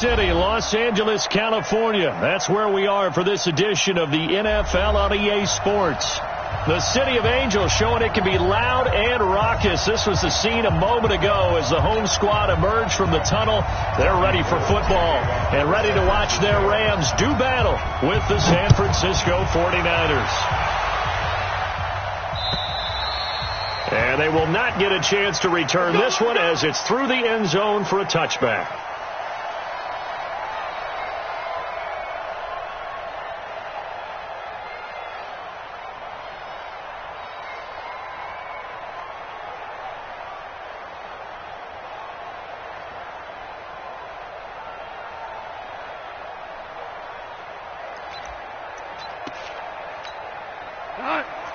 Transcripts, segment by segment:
City, Los Angeles, California. That's where we are for this edition of the NFL on EA Sports. The City of Angels showing it can be loud and raucous. This was the scene a moment ago as the home squad emerged from the tunnel. They're ready for football and ready to watch their Rams do battle with the San Francisco 49ers. And they will not get a chance to return this one as it's through the end zone for a touchback.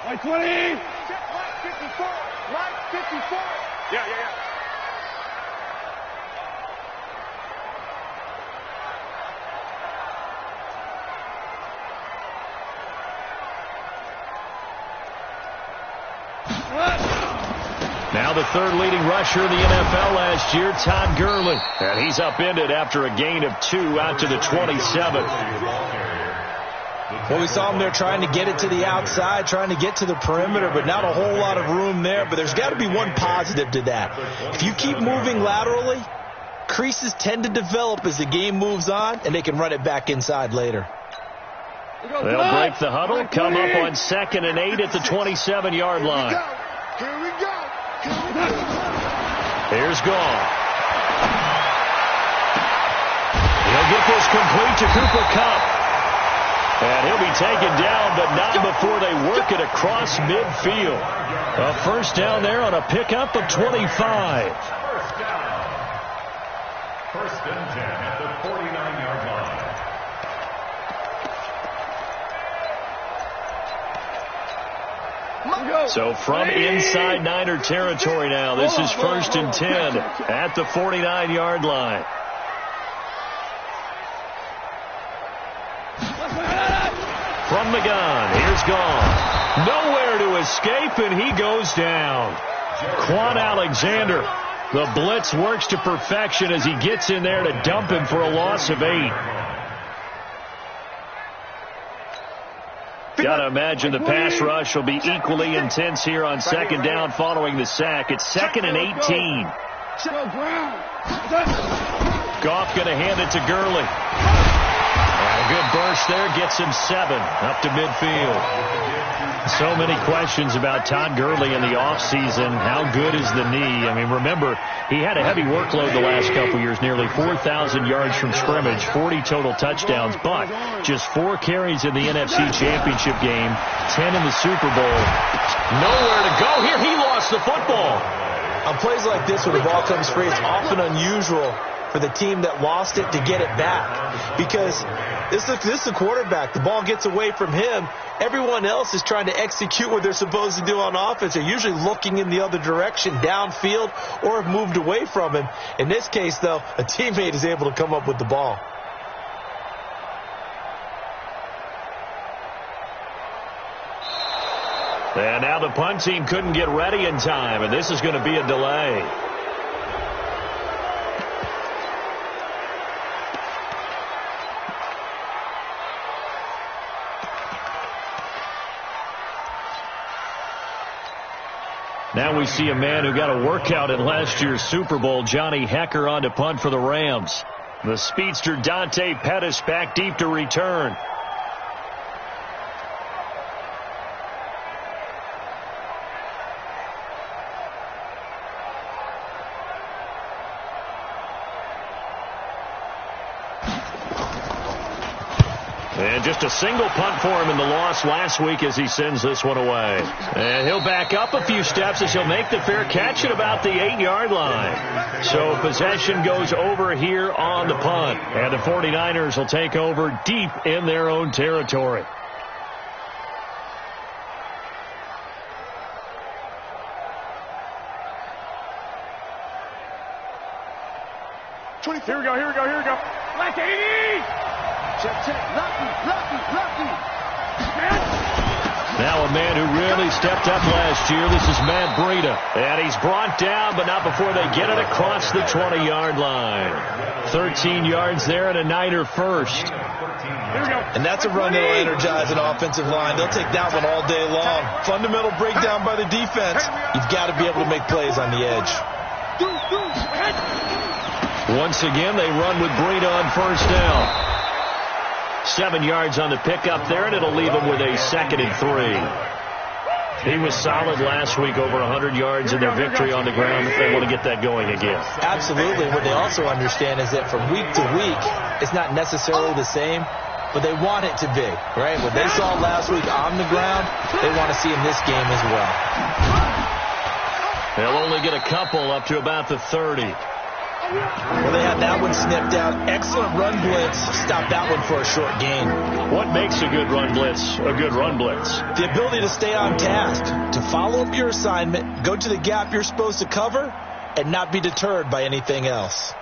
Line 20. Line 54. Line 54. Yeah. Now the third leading rusher in the NFL last year, Todd Gurley. And he's upended after a gain of 2 out to the 27. Well, we saw him there trying to get it to the outside, trying to get to the perimeter, but not a whole lot of room there. But there's got to be one positive to that. If you keep moving laterally, creases tend to develop as the game moves on, and they can run it back inside later. They'll break the huddle, come up on 2nd and 8 at the 27-yard line. Here we go. Here's Gall. He'll get this complete to Cooper Kupp. And he'll be taken down, but not before they work it across midfield. A first down there on a pickup of 25. First and 10 at the 49-yard line. So from inside Niner territory now, this is first and 10 at the 49-yard line. From the gun, here's Gall. Nowhere to escape, and he goes down. Quan Alexander, the blitz works to perfection as he gets in there to dump him for a loss of 8. Got to imagine the pass rush will be equally intense here on second down following the sack. It's 2nd and 18. Goff going to hand it to Gurley. And a good burst there gets him 7 up to midfield. So many questions about Todd Gurley in the offseason. How good is the knee? I mean, remember, he had a heavy workload the last couple years, nearly 4,000 yards from scrimmage, 40 total touchdowns, but just 4 carries in the NFC Championship game, 10 in the Super Bowl. Nowhere to go here. He lost the football. On plays like this, when the ball comes free, it's often unusual for the team that lost it to get it back, because this is the quarterback. The ball gets away from him. Everyone else is trying to execute what they're supposed to do on offense. They're usually looking in the other direction, downfield, or have moved away from him. In this case, though, a teammate is able to come up with the ball. And now the punt team couldn't get ready in time, and this is going to be a delay. Now we see a man who got a workout in last year's Super Bowl, Johnny Hekker, on to punt for the Rams. The speedster Dante Pettis back deep to return. And just a single punt for him in the loss last week as he sends this one away. And he'll back up a few steps as he'll make the fair catch at about the 8-yard line. So possession goes over here on the punt. And the 49ers will take over deep in their own territory. Here we go. Like 80. Check. Lucky. Now a man who really stepped up last year. This is Matt Breida. And he's brought down, but not before they get it across the 20-yard line. 13 yards there and a Niner first. And that's a run that will energize an offensive line. They'll take that one all day long. Fundamental breakdown by the defense. You've got to be able to make plays on the edge. Once again, they run with Breida on first down. 7 yards on the pickup there, and it'll leave them with a 2nd and 3. He was solid last week, over 100 yards in their victory on the ground. If they want to get that going again. Absolutely. What they also understand is that from week to week, it's not necessarily the same, but they want it to be, right? What they saw last week on the ground, they want to see in this game as well. They'll only get a couple up to about the 30. Well, they had that one snipped out. Excellent run blitz. Stop that one for a short gain. What makes a good run blitz a good run blitz? The ability to stay on task, to follow up your assignment, go to the gap you're supposed to cover, and not be deterred by anything else.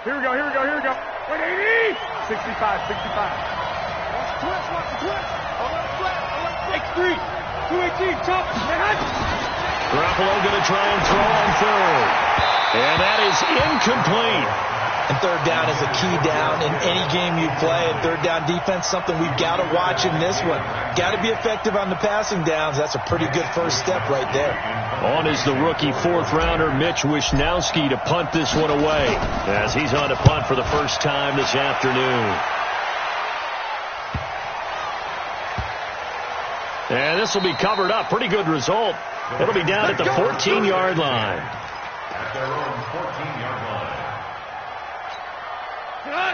Here we go. 180! 65. Watch the twist. X3. 218, chop. Garoppolo going to try and throw on third. And that is incomplete. And third down is a key down in any game you play. And third down defense, something we've got to watch in this one. Got to be effective on the passing downs. That's a pretty good first step right there. On is the rookie 4th-rounder Mitch Wishnowsky to punt this one away, as he's on to punt for the first time this afternoon. And this will be covered up. Pretty good result. It'll be down at the 14-yard line. At their own 14-yard line.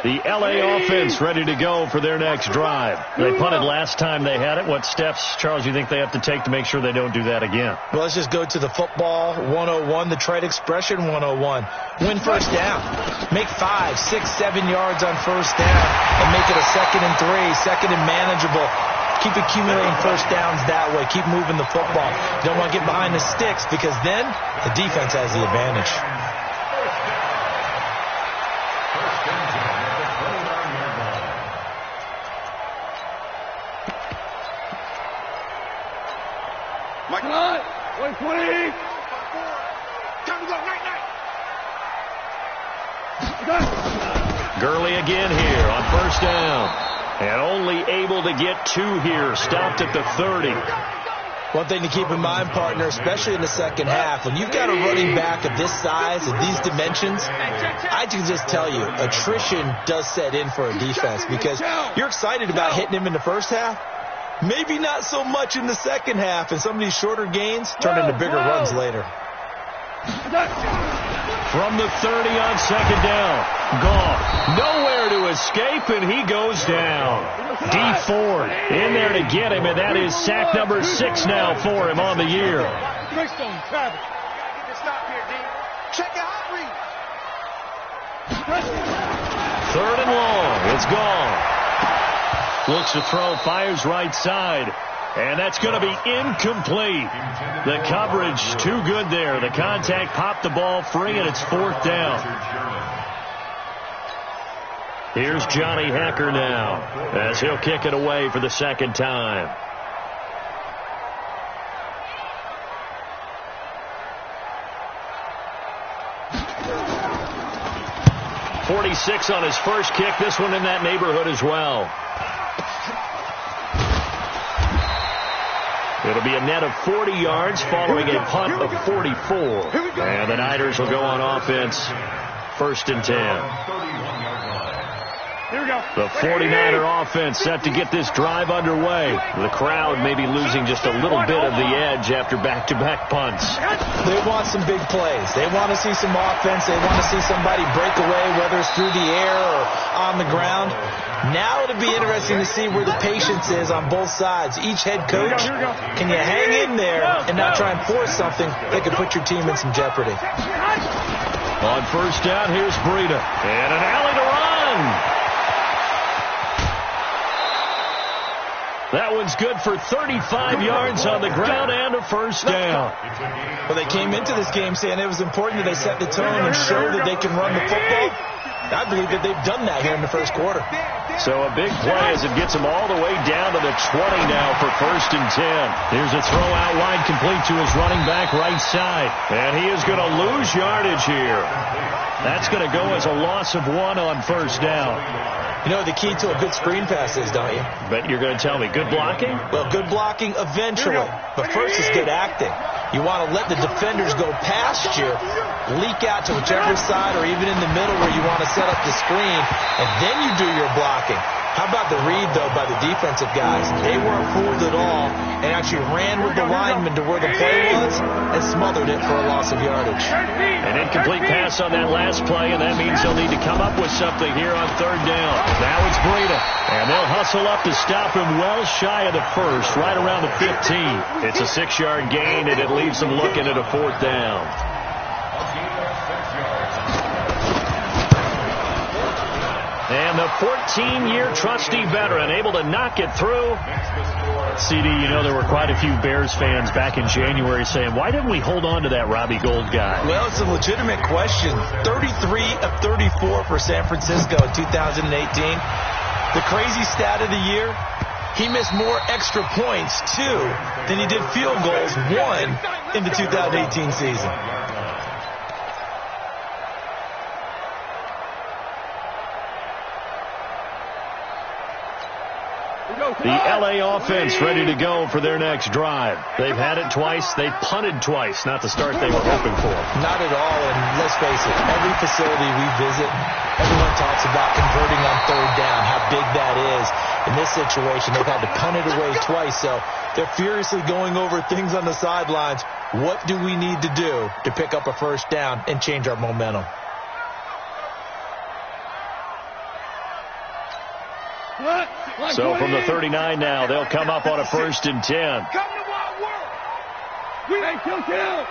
The L.A. offense ready to go for their next drive. They punted last time they had it. What steps, Charles, you think they have to take to make sure they don't do that again? Well, let's just go to the football 101, the trade expression 101. Win first down. Make 5, 6, 7 yards on first down and make it a 2nd and 3, 2nd and manageable. Keep accumulating first downs that way. Keep moving the football. You don't want to get behind the sticks because then the defense has the advantage. Mike, 120. Time to go, night. Gurley again here on first down. And only able to get 2 here. Stopped at the 30. One thing to keep in mind, partner, especially in the second half, when you've got a running back of this size and these dimensions, I can just tell you, attrition does set in for a defense because you're excited about hitting him in the first half. Maybe not so much in the second half, and some of these shorter gains turn into bigger runs later. From the 30 on second down. Gone. Nowhere to escape, and he goes down. D Ford in there to get him, and that is sack number 6 now for him on the year. Third and long. It's gone. Looks to throw, fires right side. And that's going to be incomplete. The coverage too good there. The contact popped the ball free, and it's 4th down. Here's Johnny Hacker now as he'll kick it away for the second time. .46 on his first kick. This one in that neighborhood as well. It'll be a net of 40 yards following a punt of 44. And the Niners will go on offense. 1st and 10. The 49er offense set to get this drive underway. The crowd may be losing just a little bit of the edge after back-to-back punts. They want some big plays. They want to see some offense. They want to see somebody break away, whether it's through the air or on the ground. Now it'll be interesting to see where the patience is on both sides. Each head coach, can you hang in there and not try and force something that could put your team in some jeopardy? On first down, here's Breida. And an alley to run. That one's good for 35 yards on the ground and a first down. Well, they came into this game saying it was important that they set the tone and show that they can run the football. I believe that they've done that here in the first quarter. So a big play as it gets him all the way down to the 20 now for 1st and 10. Here's a throw out wide complete to his running back right side. And he is going to lose yardage here. That's going to go as a loss of 1 on 1st down. You know what the key to a good screen pass is, don't you? But you're going to tell me, good blocking? Well, good blocking eventually. But first is good acting. You want to let the defenders go past you, leak out to whichever side or even in the middle where you want to set up the screen, and then you do your blocking. How about the read, though, by the defensive guys? They weren't fooled at all and actually ran with the lineman to where the play was and smothered it for a loss of yardage. An incomplete pass on that last play, and that means they'll need to come up with something here on 3rd down. Now it's Breida, and they'll hustle up to stop him well shy of the 1st, right around the 15. It's a 6-yard gain, and it leaves them looking at a 4th down. And the 14-year trusty veteran able to knock it through. CD, you know there were quite a few Bears fans back in January saying, why didn't we hold on to that Robbie Gould guy? Well, it's a legitimate question. 33 of 34 for San Francisco in 2018. The crazy stat of the year, he missed more extra points, 2, than he did field goals, 1, in the 2018 season. The L.A. offense ready to go for their next drive. They've had it twice. They've punted twice. Not the start they were hoping for. Not at all, and let's face it, every facility we visit, everyone talks about converting on 3rd down, how big that is. In this situation, they've had to punt it away twice, so they're furiously going over things on the sidelines. What do we need to do to pick up a 1st down and change our momentum? So from the 39 now, they'll come up on a 1st and 10. Come to Wild World. We ain't kill. Kill.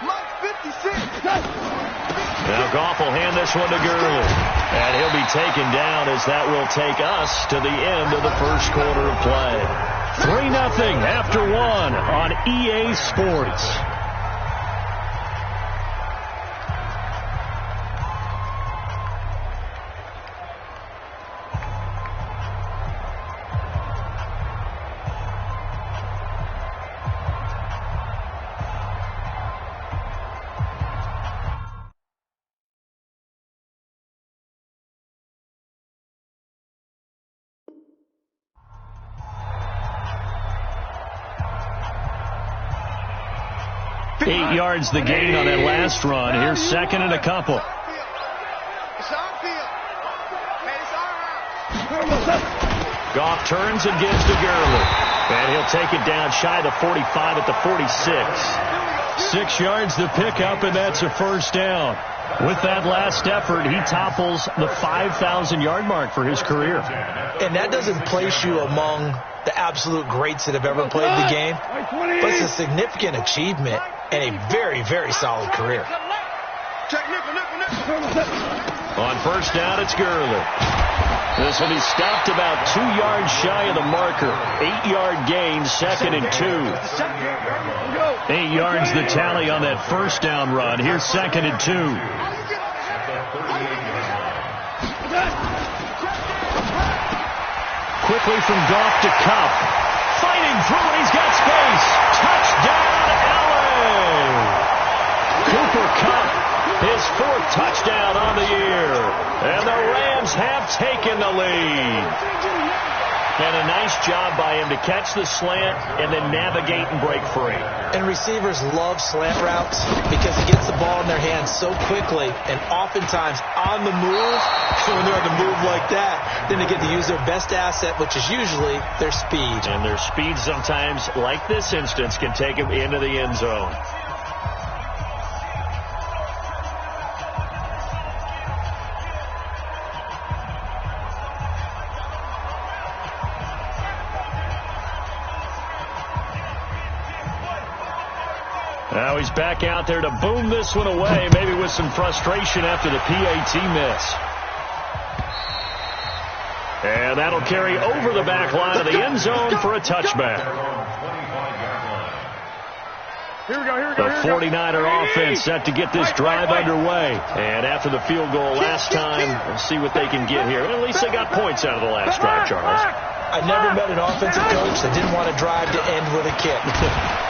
Mike 56. Now Goff will hand this one to Gurley. And he'll be taken down as that will take us to the end of the first quarter of play. 3-0 after 1 on EA Sports. Eight yards the gain on that last run. Here's 2nd and a couple. Goff turns and gives to Gurley. And he'll take it down shy of the 45 at the 46. 6 yards the pickup, and that's a 1st down. With that last effort, he topples the 5,000-yard mark for his career. And that doesn't place you among the absolute greats that have ever played the game, but it's a significant achievement and a very, very solid career. On 1st down, it's Gurley. This will be stopped about 2 yards shy of the marker. 8-yard gain, 2nd and 2. 8 yards the tally on that 1st down run. Here's 2nd and 2. Quickly from Goff to Kupp. Fighting through it. He's got space. Touchdown, LA. Cooper Kupp, his 4th touchdown on the year. And the Rams have taken the lead. And a nice job by him to catch the slant and then navigate and break free. And receivers love slant routes because he gets the ball in their hands so quickly and oftentimes on the move. When they're on the move like that, then they get to use their best asset, which is usually their speed. And their speed sometimes, like this instance, can take them into the end zone. Now he's back out there to boom this one away, maybe with some frustration after the PAT miss. And that'll carry over the back line of the end zone for a touchback. Here we go, here we The go. 49er offense set to get this drive underway. And after the field goal last time, we'll see what they can get here. At least they got points out of the last drive, Charles. I never met an offensive coach that didn't want to drive to end with a kick.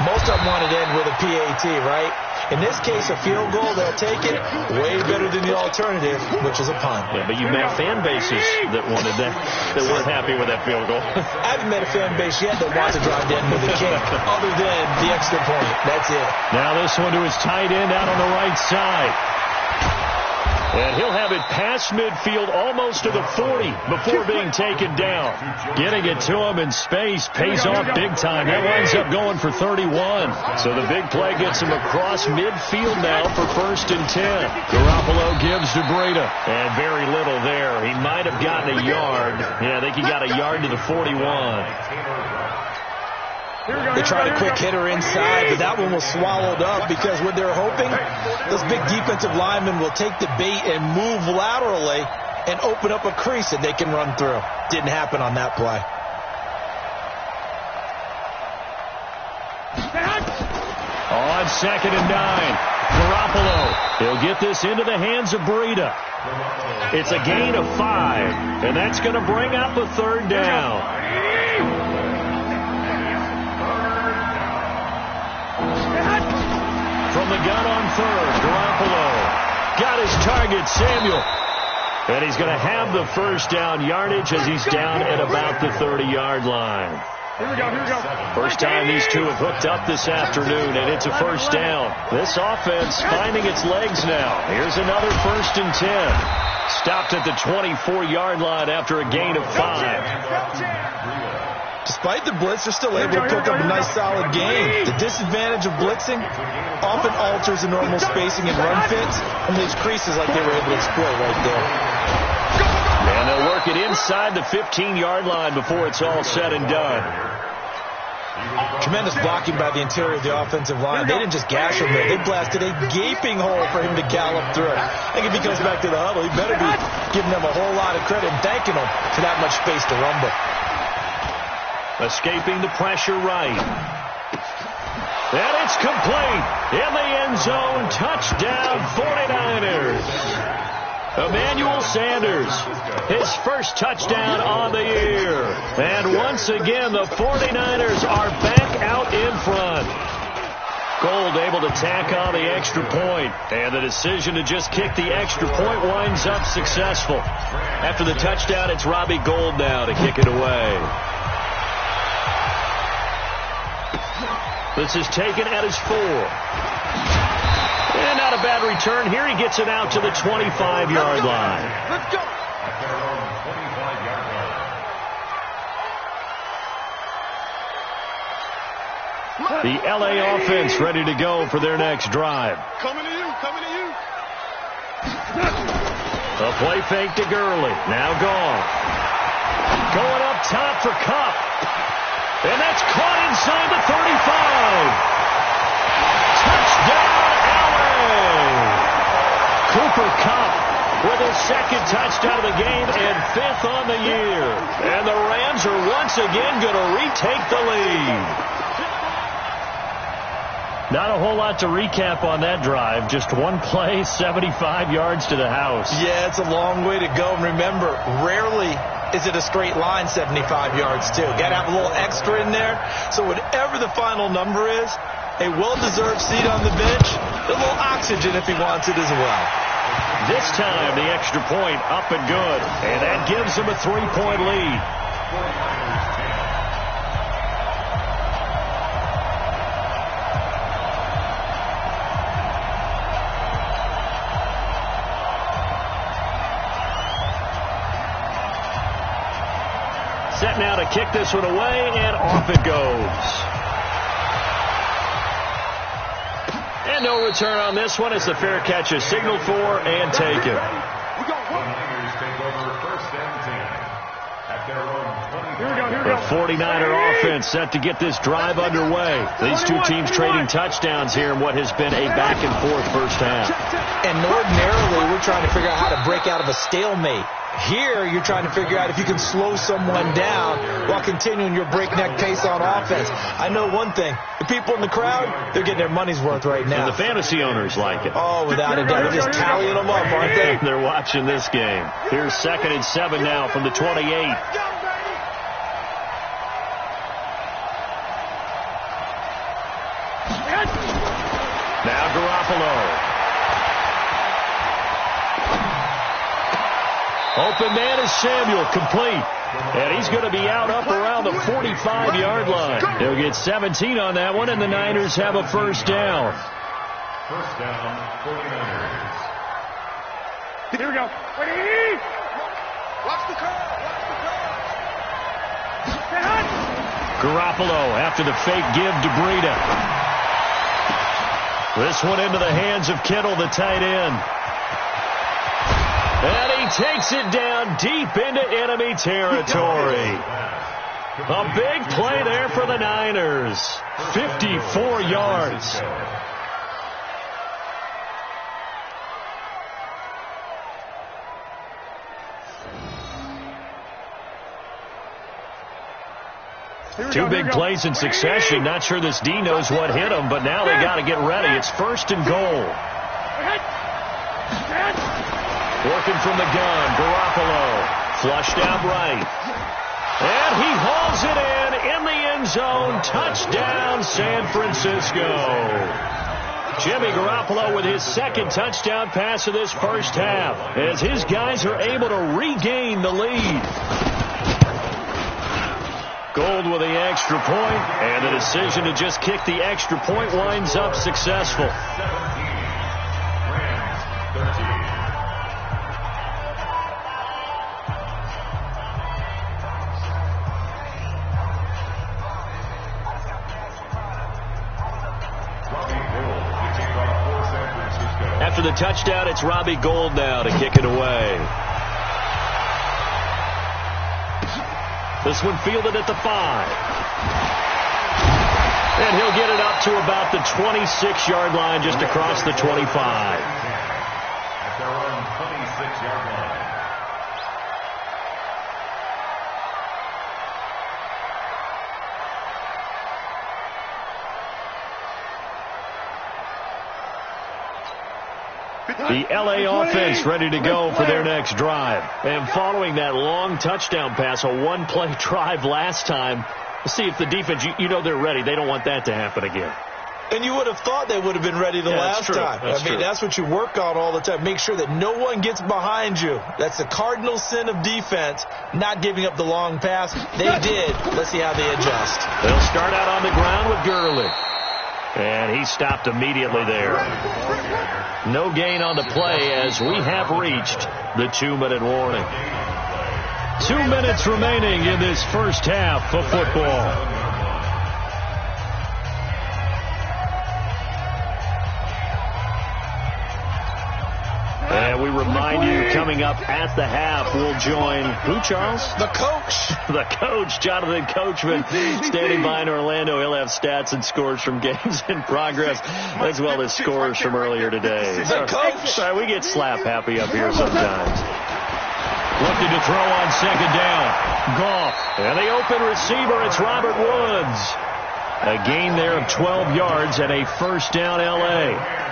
Most of them wanted to end with a PAT, right? In this case, a field goal, they'll take it way better than the alternative, which is a punt. Yeah, but you met fan bases that wanted that weren't happy with that field goal. I haven't met a fan base yet that wants to drive to end with a kick, other than the extra point. That's it. Now this one to his tight end out on the right side. And he'll have it past midfield almost to the 40 before being taken down. Getting it to him in space pays off big time. That winds up going for 31. So the big play gets him across midfield now for 1st and 10. Garoppolo gives to Breida. And very little there. He might have gotten a yard. Yeah, I think he got a yard to the 41. They tried a quick hitter inside, but that one was swallowed up because what they're hoping, those big defensive linemen will take the bait and move laterally and open up a crease that they can run through. Didn't happen on that play. On 2nd and 9, Garoppolo. He'll get this into the hands of Breida. It's a gain of 5, and that's going to bring up a 3rd down. From the gun on 3rd, Garoppolo got his target, Samuel. And he's going to have the 1st down yardage as he's down at about the 30-yard line. Here we go, here we go. First time these two have hooked up this afternoon, and it's a 1st down. This offense finding its legs now. Here's another 1st and 10. Stopped at the 24-yard line after a gain of 5. Despite the blitz, they're still able to pick up a nice solid game. The disadvantage of blitzing often alters the normal spacing and run fits and leaves creases like they were able to exploit right there. And they'll work it inside the 15-yard line before it's all said and done. Tremendous blocking by the interior of the offensive line. They didn't just gash him there. They blasted a gaping hole for him to gallop through. I think if he goes back to the huddle, he better be giving them a whole lot of credit and thanking them for that much space to rumble. Escaping the pressure right. And it's complete. In the end zone. Touchdown 49ers. Emmanuel Sanders. His first touchdown on the year. And once again, the 49ers are back out in front. Gold able to tack on the extra point. And the decision to just kick the extra point winds up successful. After the touchdown, it's Robbie Gould now to kick it away. This is taken at his 4. And not a bad return here. He gets it out to the 25-yard line. Let's go. The L.A. offense ready to go for their next drive. Coming to you, coming to you. A play fake to Gurley. Now gone. Going up top for Kupp. And that's caught inside the 35. Touchdown, L.A. Cooper Kupp with his 2nd touchdown of the game and 5th on the year. And the Rams are once again going to retake the lead. Not a whole lot to recap on that drive. Just one play, 75 yards to the house. Yeah, it's a long way to go. And remember, rarely is it a straight line 75 yards, too. Got to have a little extra in there. So whatever the final number is, a well-deserved seat on the bench, a little oxygen if he wants it as well. This time, the extra point up and good. And that gives him a 3-point lead. Set now to kick this one away, and off it goes. And no return on this one as the fair catch is signaled for and taken. The 49er offense set to get this drive underway. These two teams trading touchdowns here in what has been a back-and-forth first half. And ordinarily, we're trying to figure out how to break out of a stalemate. Here, you're trying to figure out if you can slow someone down while continuing your breakneck pace on offense. I know one thing. The people in the crowd, they're getting their money's worth right now. And the fantasy owners like it. Oh, without a doubt. They're just tallying them up, aren't they? They're watching this game. Here's 2nd and 7 now from the 28. Now Garoppolo. Open man is Samuel, complete. And he's going to be out up around the 45-yard line. He'll get 17 on that one, and the Niners have a first down. First down, 49ers. Here we go. Ready? Watch the curve. Garoppolo after the fake give to Breida. This one into the hands of Kittle, the tight end. And he takes it down deep into enemy territory. A big play there for the Niners. 54 yards. Two big plays in succession. Not sure this D knows what hit him, but now they got to get ready. It's 1st and goal. Working from the gun, Garoppolo. Flushed out right. And he hauls it in the end zone. Touchdown, San Francisco. Jimmy Garoppolo with his 2nd touchdown pass of this first half, as his guys are able to regain the lead. Gold with the extra point, and the decision to just kick the extra point winds up successful. 17. Rams, 13. After the touchdown, it's Robbie Gould now to kick it away. This one fielded at the 5. And he'll get it up to about the 26-yard line, just across the 25. At their own 26-yard line. The L.A. offense ready to go for their next drive. And following that long touchdown pass, a one-play drive last time, let's see if the defense, you know they're ready. They don't want that to happen again. And you would have thought they would have been ready the last time. That's what you work on all the time. Make sure that no one gets behind you. That's the cardinal sin of defense, not giving up the long pass. They did. Let's see how they adjust. They'll start out on the ground with Gurley. And he stopped immediately there. No gain on the play as we have reached the 2-minute warning. 2 minutes remaining in this first half of football. And we remind you, coming up at the half, we'll join who, Charles? The coach. The coach, Jonathan Coachman, standing by in Orlando. He'll have stats and scores from games in progress, as well as scores from earlier today. The coach. Sorry, we get slap happy up here sometimes. Looking to throw on 2nd down. Goff. And the open receiver, it's Robert Woods. A gain there of 12 yards and a first down L.A.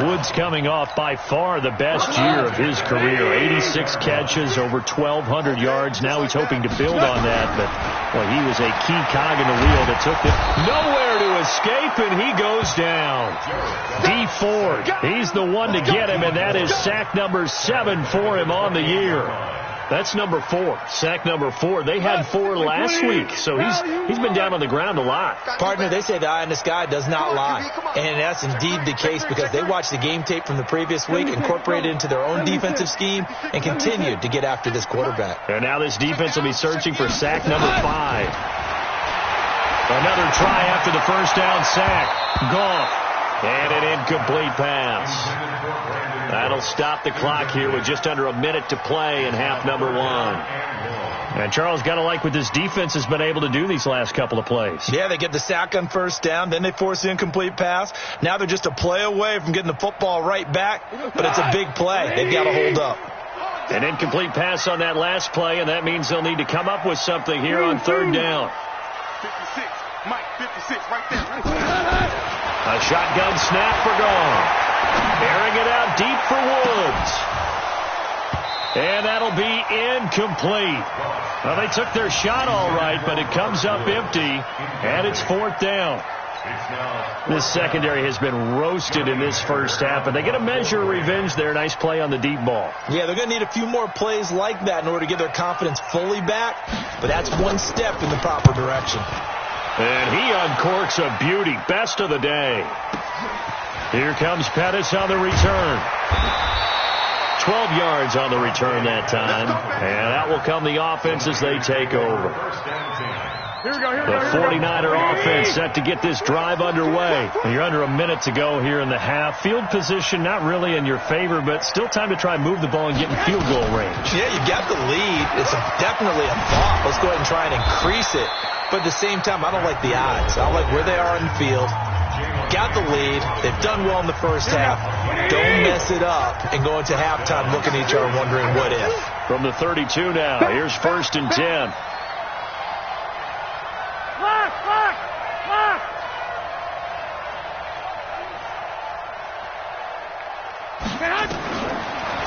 Woods coming off by far the best year of his career. 86 catches, over 1,200 yards. Now he's hoping to build on that, but well, he was a key cog in the wheel that took it nowhere to escape, and he goes down. D. Ford, he's the one to get him, and that is sack number 7 for him on the year. That's number 4. Sack number 4. They had 4 last week, so he's been down on the ground a lot. Partner, they say the eye in the sky does not lie. And that's indeed the case because they watched the game tape from the previous week, incorporated it into their own defensive scheme, and continued to get after this quarterback. And now this defense will be searching for sack number 5. Another try after the first down sack. Goff. And an incomplete pass. That'll stop the clock here with just under a minute to play in half number 1. And Charles, got to like what this defense has been able to do these last couple of plays. Yeah, they get the sack on first down, then they force the incomplete pass. Now they're just a play away from getting the football right back, but it's a big play. They've got to hold up. An incomplete pass on that last play, and that means they'll need to come up with something here on third down. 56, Mike, 56, right there. A shotgun snap for Gone. Airing it out deep for Woods. And that'll be incomplete. Well, they took their shot all right, but it comes up empty, and it's fourth down. This secondary has been roasted in this first half, but they get a measure of revenge there. Nice play on the deep ball. Yeah, they're going to need a few more plays like that in order to get their confidence fully back, but that's one step in the proper direction. And he uncorks a beauty. Best of the day. Here comes Pettis on the return. 12 yards on the return that time, and that will come the offense as they take over. The 49er offense set to get this drive underway. You're under a minute to go here in the half. Field position not really in your favor, but still time to try and move the ball and get in field goal range. Yeah, you got the lead. It's definitely a thought. Let's go ahead and try and increase it. But at the same time, I don't like the odds. I don't like where they are in the field. Got the lead. They've done well in the first half. Don't mess it up and go into halftime looking at each other wondering what if. From the 32 now, here's 1st and 10.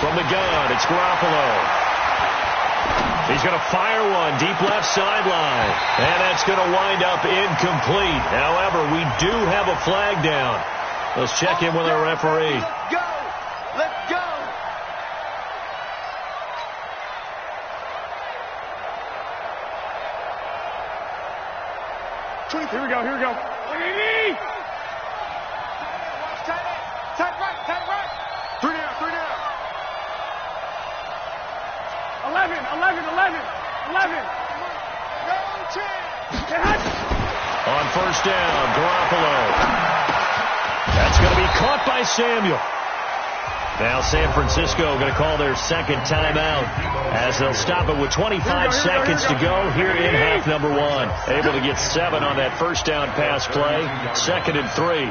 From the gun, it's Garoppolo. He's going to fire one deep left sideline. And that's going to wind up incomplete. However, we do have a flag down. Let's check in with our referee. Let's go! Let's go! Here we go, here we go. Tight right. 3 down. 11. On first down, Garoppolo. That's going to be caught by Samuel. Now San Francisco going to call their second timeout as they'll stop it with 25 seconds to go here in half number 1. Able to get 7 on that first down pass play. 2nd and 3.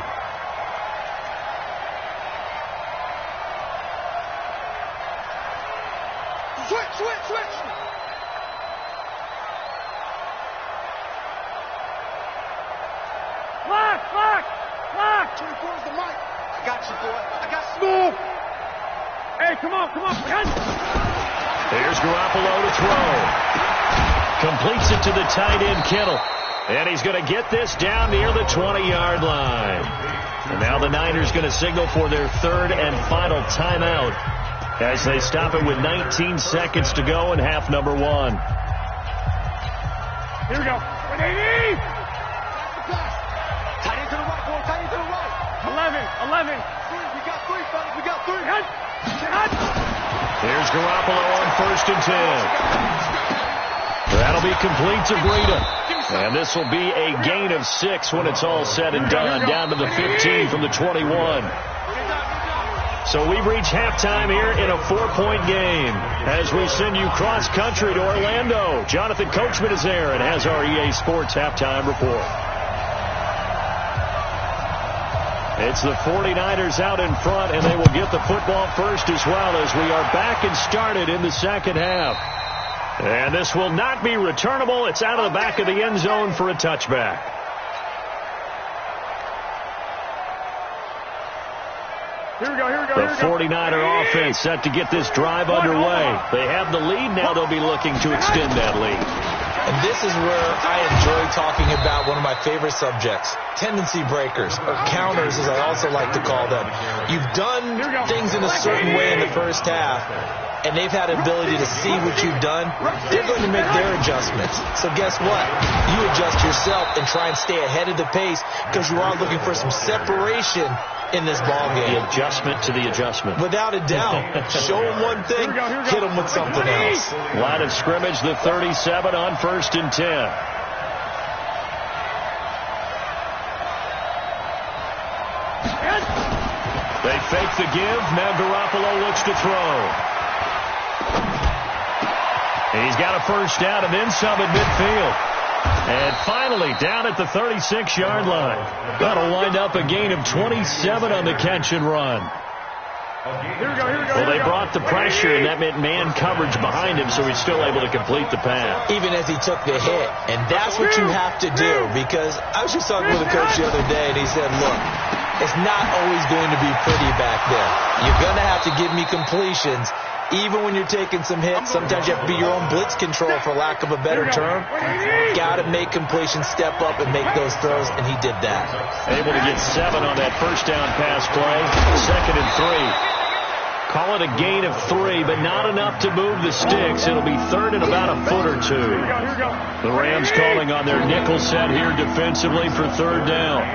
Switch. Lock. 24 is the mic. I got you, boy. Smooth. Hey, come on. Here's Garoppolo to throw. Completes it to the tight end, Kittle. And he's going to get this down near the 20-yard line. And now the Niners going to signal for their third and final timeout as they stop it with 19 seconds to go in half number 1. Here we go. 11. We got 3, fellas. We got 3. Here's Garoppolo on 1st and 10. That'll be complete to Breida. And this will be a gain of 6 when it's all said and done. Down to the 15 from the 21. So we've reached halftime here in a 4-point game as we send you cross-country to Orlando. Jonathan Coachman is there and has our EA Sports halftime report. It's the 49ers out in front, and they will get the football first as well as we are back and started in the second half. And this will not be returnable. It's out of the back of the end zone for a touchback. Here we go. The 49er offense set to get this drive underway. They have the lead. Now they'll be looking to extend that lead. And this is where I enjoy talking about one of my favorite subjects, tendency breakers, or counters as I also like to call them. You've done things in a certain way in the first half, and they've had an ability to see what you've done. They're going to make their adjustments. So guess what? You adjust yourself and try and stay ahead of the pace because you are looking for some separation in this ball game. The adjustment to the adjustment. Without a doubt. Show them one thing, hit them with something else. Line of scrimmage, the 37 on 1st and 10. They fake the give. Now Garoppolo looks to throw. He's got a first down and then some at midfield. And finally, down at the 36-yard line. That'll wind up a gain of 27 on the catch and run. Well, they brought the pressure, and that meant man coverage behind him, so he's still able to complete the pass. Even as he took the hit. And that's what you have to do, because I was just talking with a coach the other day, and he said, look, it's not always going to be pretty back there. You're going to have to give me completions. Even when you're taking some hits, sometimes you have to be your own blitz control, for lack of a better term. Got to make completions, step up, and make those throws, and he did that. Able to get 7 on that first down pass play. 2nd and 3. Call it a gain of 3, but not enough to move the sticks. It'll be 3rd and about a foot or 2. The Rams calling on their nickel set here defensively for 3rd down.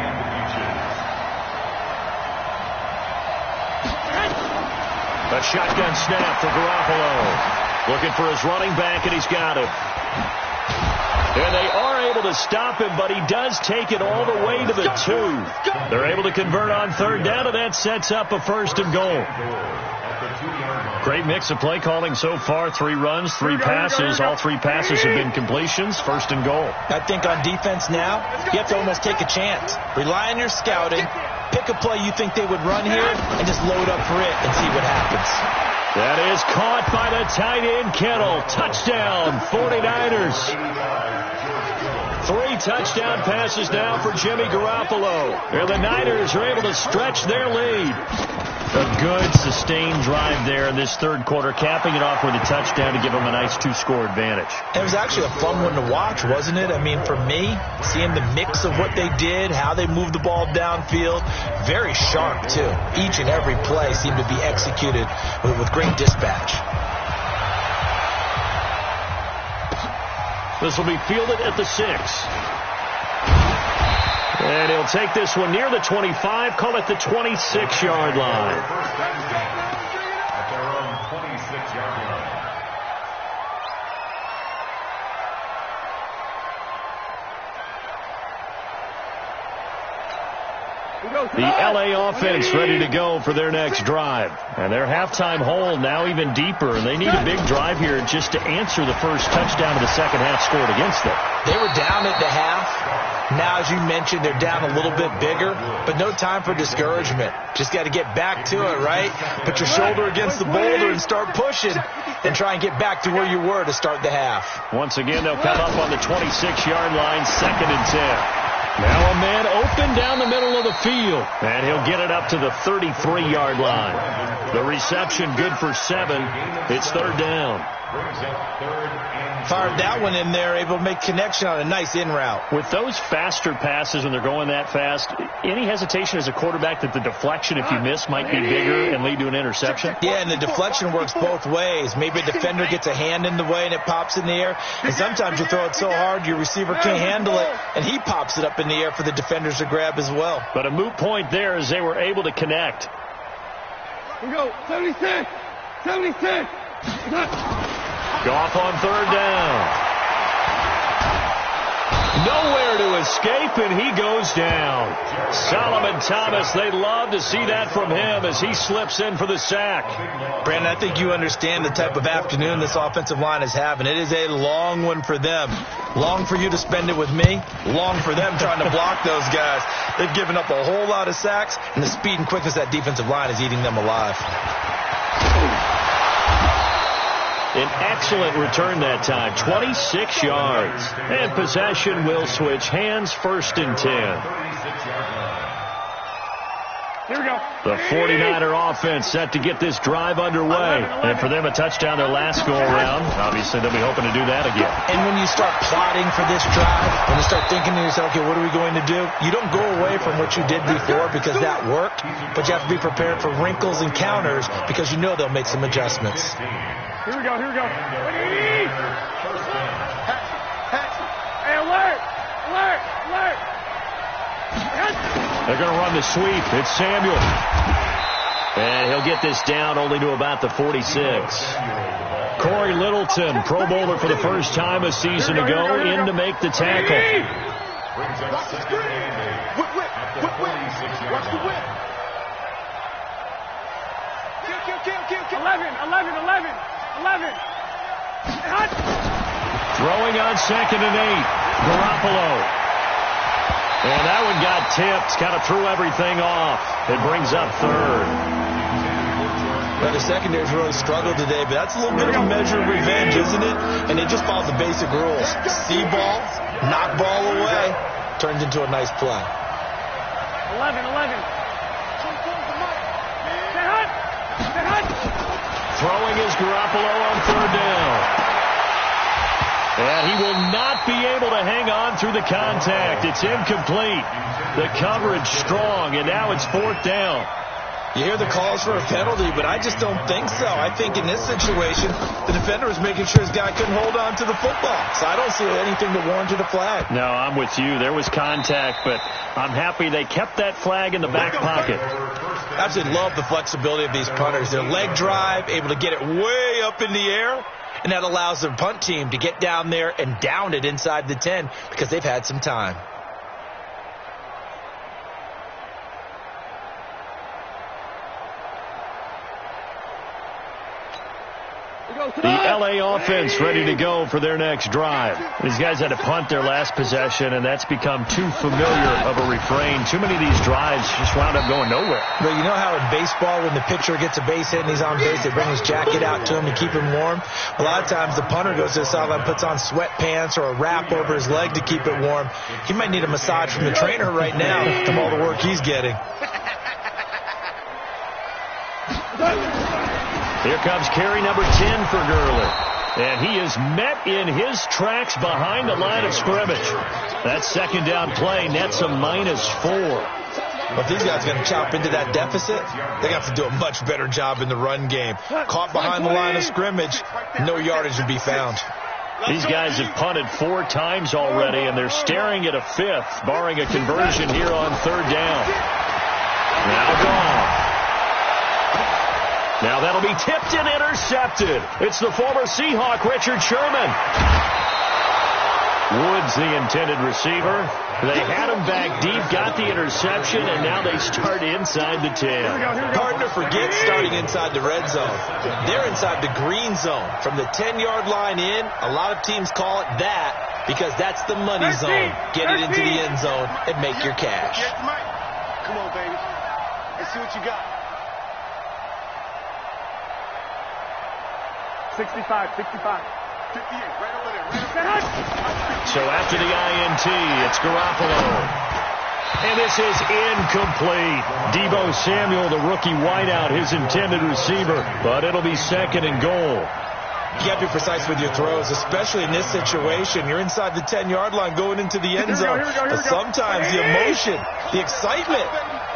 A shotgun snap for Garoppolo. Looking for his running back, and he's got it. And they are able to stop him, but he does take it all the way to the 2. They're able to convert on 3rd down, and that sets up a 1st and goal. Great mix of play calling so far. 3 runs, 3 passes. All 3 passes have been completions. 1st and goal. I think on defense now, you have to almost take a chance. Rely on your scouting. Pick a play you think they would run here and just load up for it and see what happens. That is caught by the tight end, Kittle. Touchdown, 49ers. 3 touchdown passes now for Jimmy Garoppolo. And the Niners are able to stretch their lead. A good, sustained drive there in this 3rd quarter, capping it off with a touchdown to give them a nice 2-score advantage. It was actually a fun one to watch, wasn't it? I mean, for me, seeing the mix of what they did, how they moved the ball downfield, very sharp, too. Each and every play seemed to be executed with great dispatch. This will be fielded at the 6. And he'll take this one near the 25, call it the 26-yard line. First down at their own 26-yard line. The LA offense ready to go for their next drive. And their halftime hole now even deeper, and they need a big drive here just to answer the first touchdown of the second half scored against them. They were down at the half. Now, as you mentioned, they're down a little bit bigger, but no time for discouragement. Just got to get back to it, right? Put your shoulder against the boulder and start pushing and try and get back to where you were to start the half. Once again, they'll come up on the 26-yard line, 2nd and 10. Now a man open down the middle of the field, and he'll get it up to the 33-yard line. The reception good for 7. It's 3rd down. Fired that one in there, able to make connection on a nice in route. With those faster passes when they're going that fast, any hesitation as a quarterback that the deflection, if you miss, might be bigger and lead to an interception? Yeah, and the deflection works both ways. Maybe a defender gets a hand in the way and it pops in the air, and sometimes you throw it so hard your receiver can't handle it, and he pops it up in the air for the defenders to grab as well. But a moot point there as they were able to connect. Here we go, 76, 76. Goff on 3rd down. Nowhere to escape, and he goes down. Solomon Thomas, they'd love to see that from him as he slips in for the sack. Brandon, I think you understand the type of afternoon this offensive line is having. It is a long one for them. Long for you to spend it with me. Long for them trying to block those guys. They've given up a whole lot of sacks, and the speed and quickness of that defensive line is eating them alive. An excellent return that time, 26 yards. And possession will switch hands, 1st and 10. Here we go. The 49er offense set to get this drive underway. And for them, a touchdown their last go-around. Obviously, they'll be hoping to do that again. And when you start plotting for this drive, when you start thinking to yourself, okay, what are we going to do? You don't go away from what you did before because that worked, but you have to be prepared for wrinkles and counters because you know they'll make some adjustments. Here we go, here we go. Hey, alert! Alert! Alert! They're going to run the sweep. It's Samuel. And he'll get this down only to about the 46. Corey Littleton, Pro Bowler for the first time a season ago, in to make the tackle. Watch the screen! Whip! Watch the whip! 11. Throwing on 2nd and 8. Garoppolo. And that one got tipped. Kind of threw everything off. It brings up 3rd. Now, the secondary's really struggled today, but that's a little bit of a measure of revenge, isn't it? And they just followed the basic rules. See ball, knock ball away, turns into a nice play. 11. Throwing is Garoppolo on third down. And he will not be able to hang on through the contact. It's incomplete. The coverage strong, and now it's fourth down. You hear the calls for a penalty, but I just don't think so. I think in this situation, the defender was making sure his guy couldn't hold on to the football. So I don't see anything to warrant a flag. No, I'm with you. There was contact, but I'm happy they kept that flag in the back pocket. I absolutely love the flexibility of these punters. Their leg drive, able to get it way up in the air, and that allows their punt team to get down there and down it inside the 10 because they've had some time. The L.A. offense ready to go for their next drive. These guys had to punt their last possession, and that's become too familiar of a refrain. Too many of these drives just wound up going nowhere. Well, you know how in baseball when the pitcher gets a base hit and he's on base, they bring his jacket out to him to keep him warm? A lot of times the punter goes to the sideline, puts on sweatpants or a wrap over his leg to keep it warm. He might need a massage from the trainer right now from all the work he's getting. Here comes carry number 10 for Gurley. And he is met in his tracks behind the line of scrimmage. That second down play nets a -4. Well, if these guys are going to chop into that deficit, they have to do a much better job in the run game. Caught behind the line of scrimmage, no yardage to be found. These guys have punted 4 times already, and they're staring at a 5th, barring a conversion here on third down. Now gone. Now that'll be tipped and intercepted. It's the former Seahawk, Richard Sherman. Woods, the intended receiver. They had him back deep, got the interception, and now they start inside the 10. Hard to forget starting inside the red zone. They're inside the green zone. From the 10-yard line in, a lot of teams call it that because that's the money zone. Get it into the end zone and make your cash. Come on, baby. Let's see what you got. 65. 58, right over there. So after the INT, it's Garoppolo. And this is incomplete. Deebo Samuel, the rookie wideout, his intended receiver. But it'll be second and goal. You got to be precise with your throws, especially in this situation. You're inside the 10-yard line going into the end zone. But sometimes the emotion, the excitement,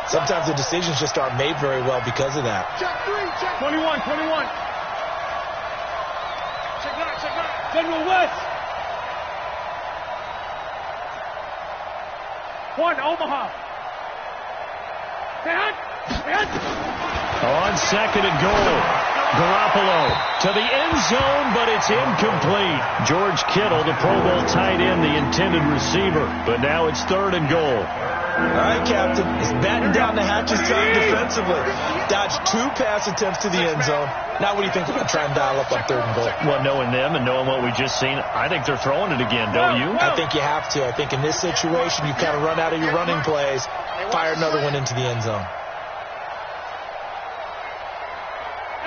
sometimes the decisions just aren't made very well because of that. 21. General West. 1, Omaha. On second and goal, Garoppolo to the end zone, but it's incomplete. George Kittle, the Pro Bowl tight end, the intended receiver. But now it's third and goal. All right, Captain. It's batting down the hatches time defensively. Dodged 2 pass attempts to the end zone. Now what do you think they're going to try and dial up on third and goal? Well, knowing them and knowing what we just seen, I think they're throwing it again, don't you? I think you have to. I think in this situation, you kind of run out of your running plays, fire another one into the end zone.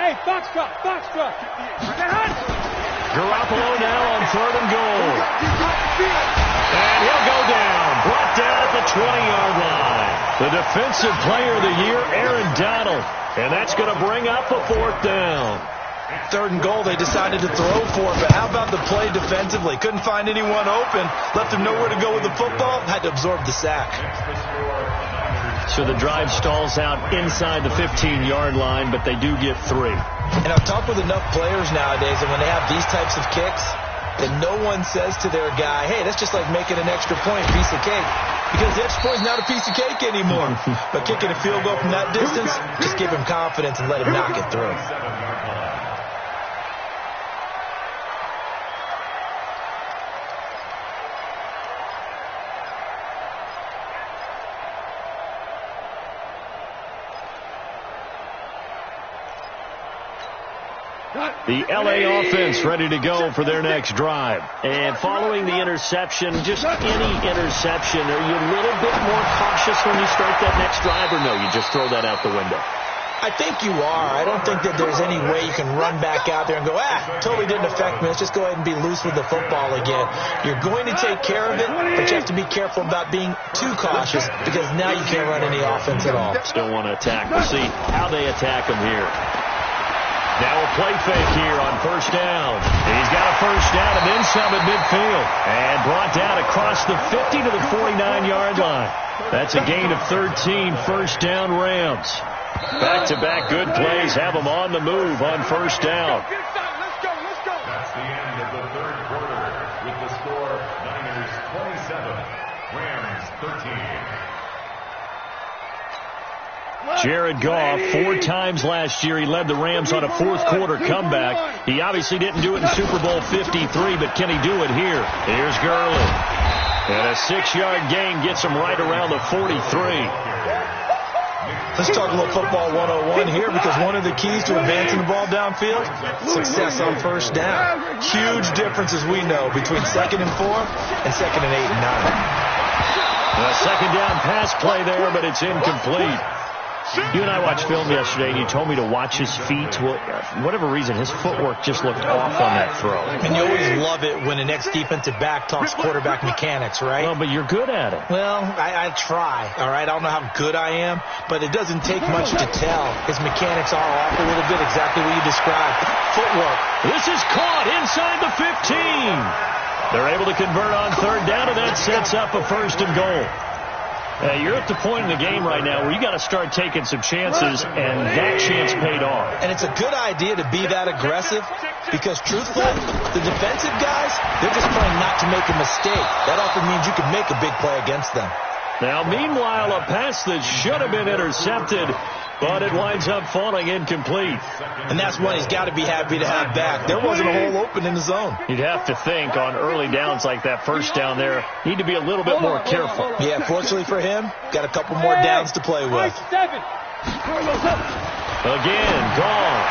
Hey, Foxtrot. Garoppolo now on third and goal. And he'll go down. Brought down at the 20-yard line. The defensive player of the year, Aaron Donald. And that's going to bring up a fourth down. Third and goal, they decided to throw for it, but how about the play defensively? Couldn't find anyone open. Left him nowhere to go with the football. Had to absorb the sack. So the drive stalls out inside the 15-yard line, but they do get 3. And I've talked with enough players nowadays, and when they have these types of kicks, then no one says to their guy, hey, that's just like making an extra point, piece of cake. Because the extra point is not a piece of cake anymore. But kicking a field goal from that distance, just give him confidence and let him knock it through. The L.A. offense ready to go for their next drive. And following the interception, just any interception, are you a little bit more cautious when you start that next drive, or no, you just throw that out the window? I think you are. I don't think that there's any way you can run back out there and go, totally didn't affect me. Let's just go ahead and be loose with the football again. You're going to take care of it, but you have to be careful about being too cautious because now you can't run any offense at all. Still want to attack. We'll see how they attack him here. Now a play fake here on first down. He's got a first down and then some at midfield. And brought down across the 50 to the 49-yard line. That's a gain of 13, first down Rams. Back-to-back good plays have them on the move on first down. That's the end of the third quarter with the score Niners 27, Rams 13. Jared Goff, 4 times last year he led the Rams on a fourth-quarter comeback. He obviously didn't do it in Super Bowl 53, but can he do it here? Here's Gurley. And a 6-yard gain gets him right around the 43. Let's talk a little football 101 here because one of the keys to advancing the ball downfield, success on first down. Huge difference, as we know, between 2nd and 4 and 2nd and 8 and 9. A second down pass play there, but it's incomplete. You and I watched film yesterday, and you told me to watch his feet. Well, for whatever reason, his footwork just looked off on that throw. And you always love it when an ex-defensive back talks quarterback mechanics, right? Well, but you're good at it. Well, I try, all right? I don't know how good I am, but it doesn't take much to tell. His mechanics are off a little bit, exactly what you described. Footwork. This is caught inside the 15. They're able to convert on third down, and that sets up a first and goal. You're at the point in the game right now where you got to start taking some chances, and that chance paid off. And it's a good idea to be that aggressive because, truthfully, the defensive guys, they're just trying not to make a mistake. That often means you can make a big play against them. Now, meanwhile, a pass that should have been intercepted, but it winds up falling incomplete. And that's one he's got to be happy to have back. There wasn't a hole open in the zone. You'd have to think on early downs like that first down there, need to be a little bit more careful. Yeah, fortunately for him, got a couple more downs to play with. Again, gone.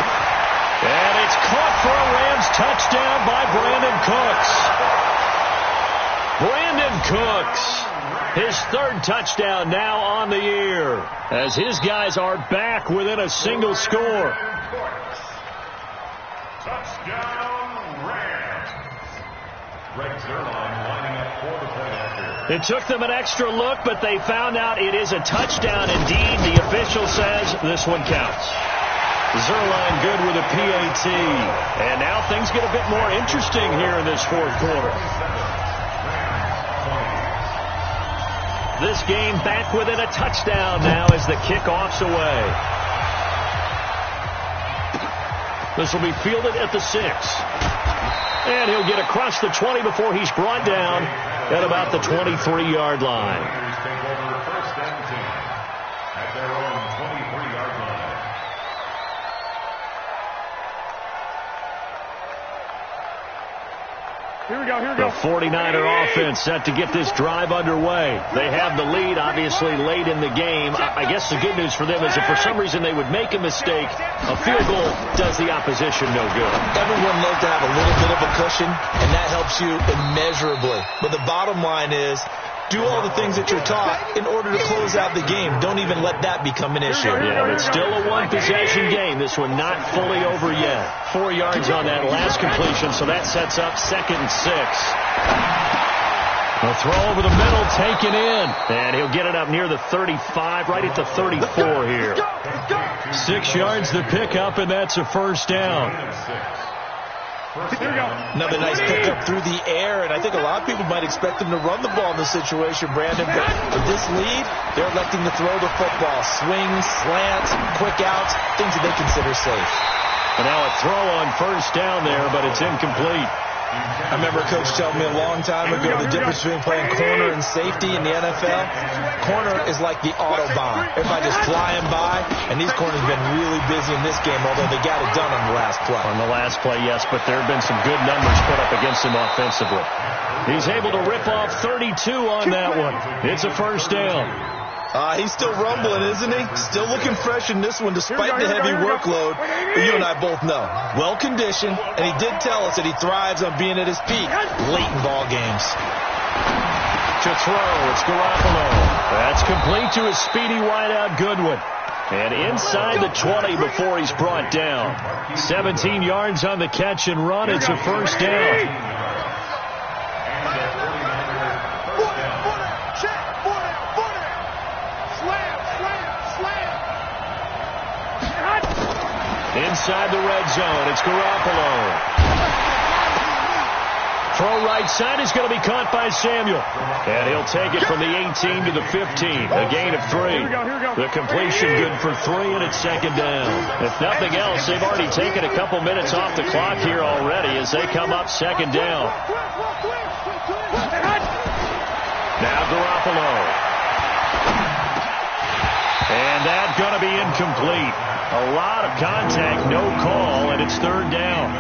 And it's caught for a Rams touchdown by Brandon Cooks. Brandon Cooks. His third touchdown now on the year as his guys are back within a single score. Touchdown, Rams. Greg Zerline lining up for the point after. It took them an extra look, but they found out it is a touchdown indeed. The official says this one counts. Zerline good with a PAT. And now things get a bit more interesting here in this fourth quarter. This game back within a touchdown now as the kickoff's away. This will be fielded at the 6. And he'll get across the 20 before he's brought down at about the 23-yard line. First and 10 at their own 23-yard line. Here we go. The 49er offense set to get this drive underway. They have the lead, obviously, late in the game. I guess the good news for them is if for some reason they would make a mistake, a field goal does the opposition no good. Everyone loves to have a little bit of a cushion, and that helps you immeasurably. But the bottom line is, do all the things that you're taught in order to close out the game. Don't even let that become an issue. Yeah, but still a one-possession game. This one not fully over yet. 4 yards on that last completion, so that sets up 2nd and 6. A throw over the middle, taken in. And he'll get it up near the 35, right at the 34 here. 6 yards to pick up, and that's a first down. Another nice pickup through the air, and I think a lot of people might expect them to run the ball in this situation, Brandon. But with this lead, they're electing to throw the football. Swings, slants, quick outs, things that they consider safe. And now a throw on first down there, but it's incomplete. I remember a coach telling me a long time ago the difference between playing corner and safety in the NFL. Corner is like the Autobahn. Everybody just flying by, and these corners have been really busy in this game, although they got it done on the last play. On the last play, yes, but there have been some good numbers put up against him offensively. He's able to rip off 32 on that one. It's a first down. He's still rumbling, isn't he? Still looking fresh in this one despite the heavy workload. But you and I both know. Well-conditioned, and he did tell us that he thrives on being at his peak late in ball games. To throw, it's Garoppolo. That's complete to his speedy wideout Goodwin. And inside the 20 before he's brought down. 17 yards on the catch and run. It's a first down. Inside the red zone, it's Garoppolo. Throw right side is going to be caught by Samuel. And he'll take it from the 18 to the 15. A gain of 3. The completion good for 3, and it's second down. If nothing else, they've already taken a couple minutes off the clock here already as they come up second down. Now Garoppolo. And that's going to be incomplete. A lot of contact, no call, and it's third down.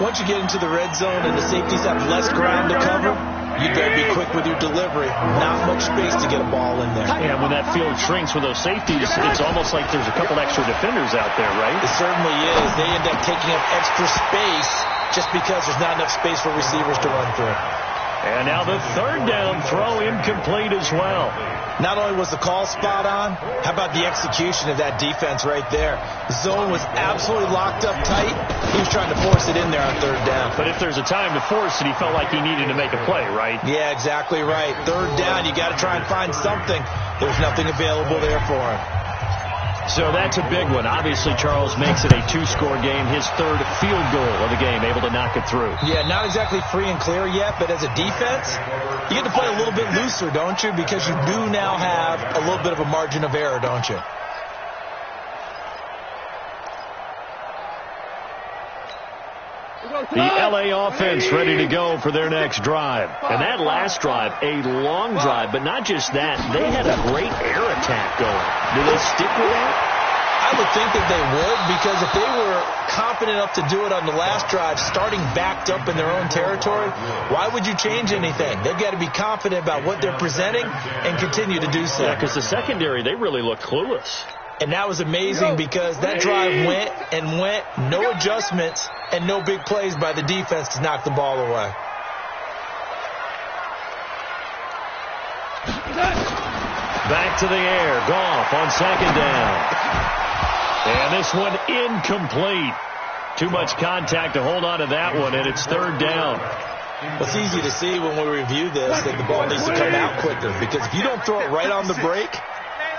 Once you get into the red zone and the safeties have less ground to cover, you better be quick with your delivery. Not much space to get a ball in there. Yeah, when that field shrinks with those safeties, it's almost like there's a couple extra defenders out there, right? It certainly is. They end up taking up extra space just because there's not enough space for receivers to run through. And now the third down throw incomplete as well. Not only was the call spot on, how about the execution of that defense right there? The zone was absolutely locked up tight. He was trying to force it in there on third down. But if there's a time to force it, he felt like he needed to make a play, right? Yeah, exactly right. Third down, you got to try and find something. There's nothing available there for him. So that's a big one. Obviously, Charles makes it a 2-score game. His third field goal of the game, able to knock it through. Yeah, not exactly free and clear yet, but as a defense, you get to play a little bit looser, don't you? Because you do now have a little bit of a margin of error, don't you? The L.A. offense ready to go for their next drive. And that last drive, a long drive, but not just that. They had a great air attack going. Do they stick with that? I would think that they would, because if they were confident enough to do it on the last drive, starting backed up in their own territory, why would you change anything? They've got to be confident about what they're presenting and continue to do so. Yeah, because the secondary, they really look clueless. And that was amazing because that drive went and went, no adjustments, and no big plays by the defense to knock the ball away. Back to the air. Goff on second down. And this one incomplete. Too much contact to hold on to that one, and it's third down. Well, it's easy to see when we review this that the ball needs to come out quicker, because if you don't throw it right on the break,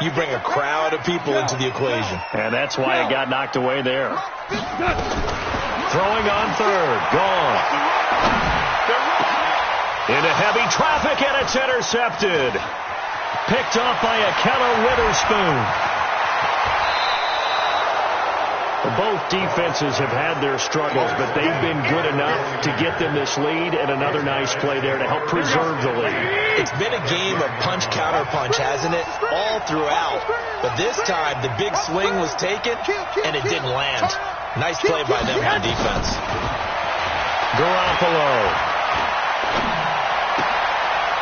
you bring a crowd of people into the equation. And that's why it got knocked away there. Throwing on third. Gone. Into heavy traffic, and it's intercepted. Picked off by Akella Witherspoon. Both defenses have had their struggles, but they've been good enough to get them this lead, and another nice play there to help preserve the lead. It's been a game of punch-counter-punch, hasn't it? All throughout. But this time, the big swing was taken, and it didn't land. Nice play by them on defense. Garoppolo.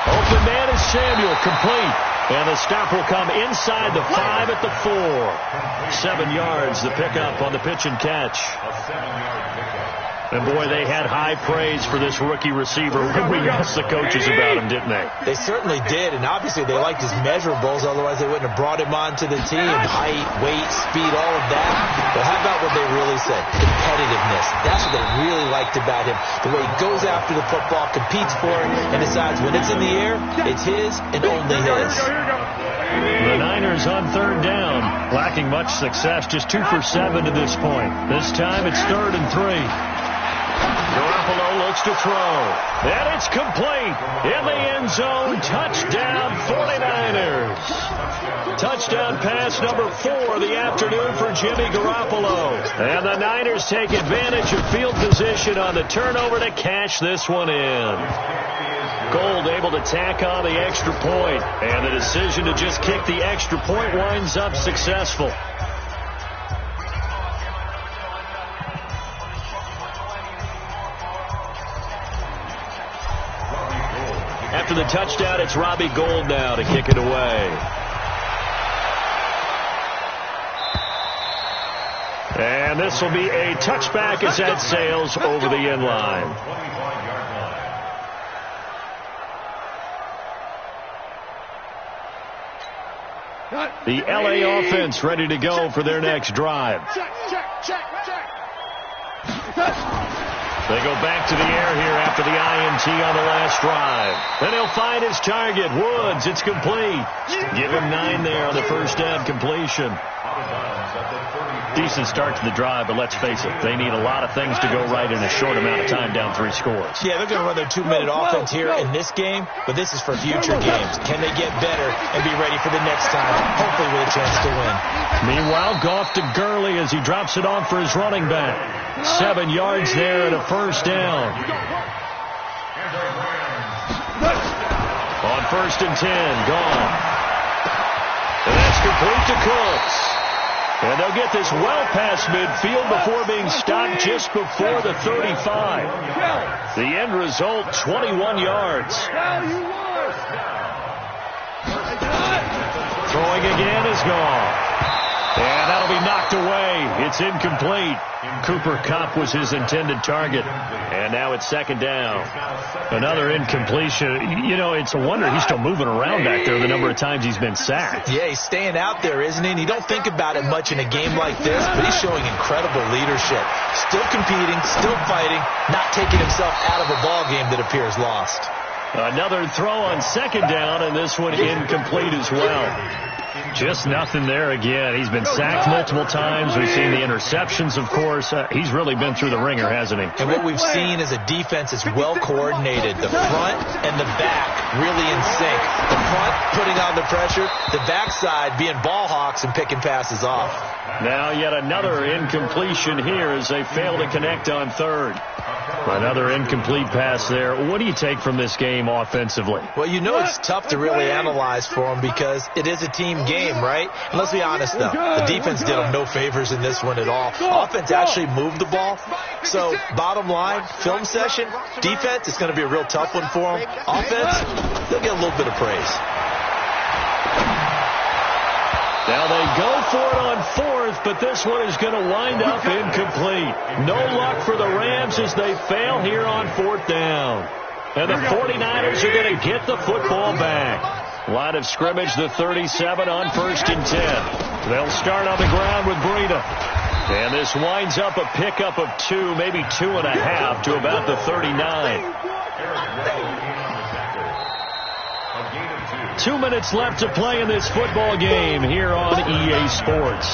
Open man is Samuel, complete. And the stop will come inside the 5 at the 4. 7 yards, the pickup on the pitch and catch. A 7-yard pickup. And, boy, they had high praise for this rookie receiver when we asked the coaches about him, didn't they? They certainly did, and obviously they liked his measurables, otherwise they wouldn't have brought him onto the team. Height, weight, speed, all of that. But how about what they really said? Competitiveness. That's what they really liked about him. The way he goes after the football, competes for it, and decides when it's in the air, it's his and only his. The Niners on third down, lacking much success, just 2 for 7 to this point. This time it's 3rd and 3. Garoppolo looks to throw. And it's complete. In the end zone. Touchdown 49ers. Touchdown pass number 4 of the afternoon for Jimmy Garoppolo. And the Niners take advantage of field position on the turnover to cash this one in. Gold able to tack on the extra point. And the decision to just kick the extra point winds up successful. After the touchdown, it's Robbie Gould now to kick it away. And this will be a touchback as that sails over the end line. The LA offense ready to go for their next drive. They go back to the air here after the INT on the last drive. Then he'll find his target, Woods. It's complete. Give him 9 there on the first down completion. Decent start to the drive, but let's face it, they need a lot of things to go right in a short amount of time, down 3 scores. Yeah, they're going to run their 2-minute offense here in this game, but this is for future games. Can they get better and be ready for the next time, hopefully with a chance to win? Meanwhile, Goff to Gurley as he drops it on for his running back. 7 yards there and a first down. On 1st and 10, gone. And that's complete to Cooks. And they'll get this well past midfield before being stopped just before the 35. The end result, 21 yards. Throwing again is gone. And that'll be knocked away. It's incomplete. Cooper Kupp was his intended target. And now it's 2nd down. Another incompletion. You know, it's a wonder he's still moving around back there the number of times he's been sacked. Yeah, he's staying out there, isn't he? And you don't think about it much in a game like this, but he's showing incredible leadership. Still competing, still fighting, not taking himself out of a ball game that appears lost. Another throw on 2nd down, and this one incomplete as well. Just nothing there again. He's been sacked multiple times. We've seen the interceptions, of course. He's really been through the ringer, hasn't he? And what we've seen is a defense that's well coordinated. The front and the back really in sync. The front putting on the pressure. The backside being ball hawks and picking passes off. Now yet another incompletion here as they fail to connect on 3rd. Another incomplete pass there. What do you take from this game offensively? Well, you know it's tough to really analyze for them because it is a team game, right? And let's be honest, though. The defense did them no favors in this one at all. Offense actually moved the ball. So, bottom line, film session, defense, it's going to be a real tough one for them. Offense, they'll get a little bit of praise. Now they go for it on 4th, but this one is going to wind up incomplete. No luck for the Rams as they fail here on 4th down. And the 49ers are going to get the football back. Line of scrimmage, the 37 on 1st and 10. They'll start on the ground with Breida. And this winds up a pickup of 2, maybe 2.5 to about the 39. 2 minutes left to play in this football game here on EA Sports.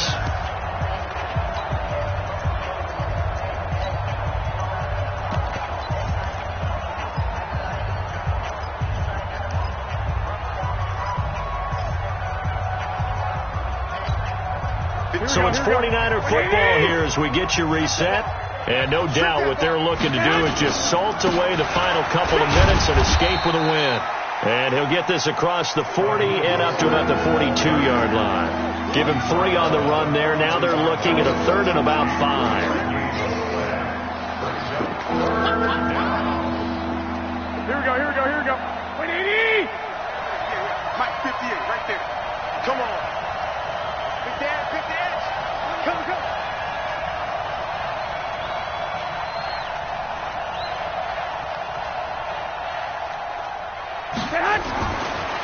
So it's 49er football here as we get you reset. And no doubt what they're looking to do is just salt away the final couple of minutes and escape with a win. And he'll get this across the 40 and up to about the 42-yard line. Give him 3 on the run there. Now they're looking at a 3rd and about 5. Here we go. 180! Mike, 58, right there. Come on. Pick the edge. Come.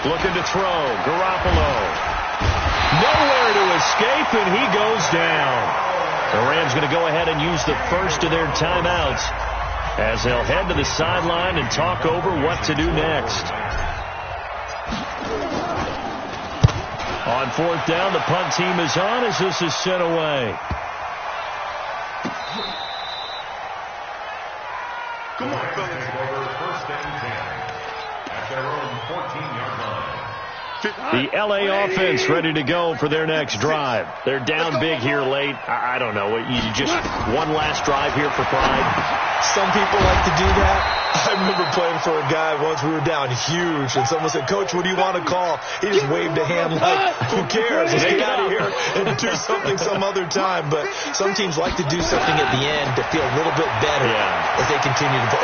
Looking to throw. Garoppolo. Nowhere to escape, and he goes down. The Rams going to go ahead and use the first of their timeouts as they'll head to the sideline and talk over what to do next. On 4th down, the punt team is on as this is sent away. Come on, fellas. First and 10 at their own 14-yard line. The LA offense ready to go for their next drive. They're down big here late. I don't know. You just one last drive here for pride. Some people like to do that. I remember playing for a guy once. We were down huge, and someone said, "Coach, what do you want to call?" He just waved a hand like, "Who cares? Let's get out of here and do something some other time." But some teams like to do something at the end to feel a little bit better as they continue to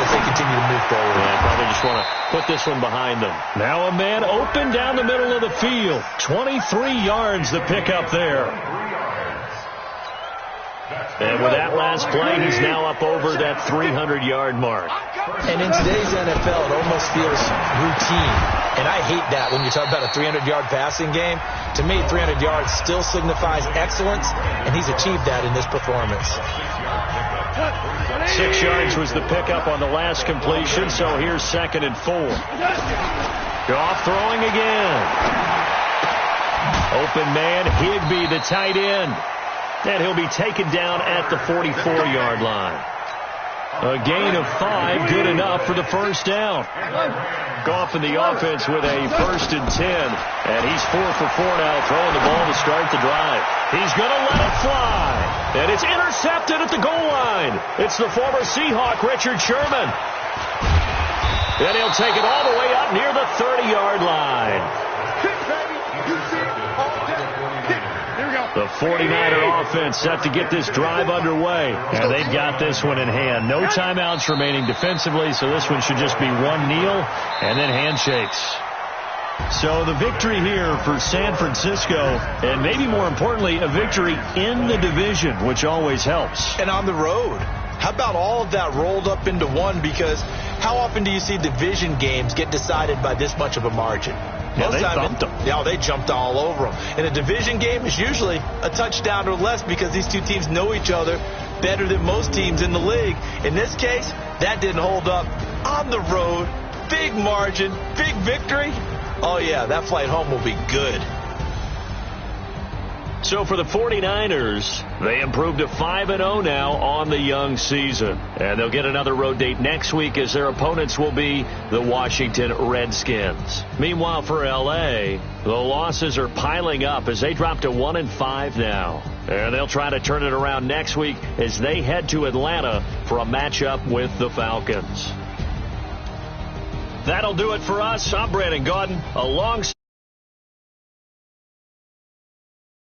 move forward. Yeah, probably just want to put this one behind them. Now a man open down the middle of the field. 23 yards the pickup there. 3 yards. That's And with that last play, he's now up over that 300-yard mark. And in today's NFL, it almost feels routine. And I hate that when you talk about a 300-yard passing game. To me, 300 yards still signifies excellence, and he's achieved that in this performance. 6 yards was the pickup on the last completion, so here's 2nd and 4. Goff throwing again. Open man, Higbee, the tight end. And he'll be taken down at the 44-yard line. A gain of 5, good enough for the first down. Goff in the offense with a 1st and 10. And he's 4 for 4 now, throwing the ball to start the drive. He's going to let it fly. And it's intercepted at the goal line. It's the former Seahawk, Richard Sherman. And he'll take it all the way up near the 30-yard line. The 49er offense set to get this drive underway. And they've got this one in hand. No timeouts remaining defensively, so this one should just be one kneel and then handshakes. So the victory here for San Francisco, and maybe more importantly, a victory in the division, which always helps. And on the road. How about all of that rolled up into one? Because how often do you see division games get decided by this much of a margin? Yeah, they thumped them. Yeah, they jumped all over them. And a division game is usually a touchdown or less because these two teams know each other better than most teams in the league. In this case, that didn't hold up. On the road, big margin, big victory. Oh, yeah, that flight home will be good. So for the 49ers, they improved to 5-0 now on the young season. And they'll get another road date next week as their opponents will be the Washington Redskins. Meanwhile, for L.A., the losses are piling up as they drop to 1-5 now. And they'll try to turn it around next week as they head to Atlanta for a matchup with the Falcons. That'll do it for us. I'm Brandon Gaudin, alongside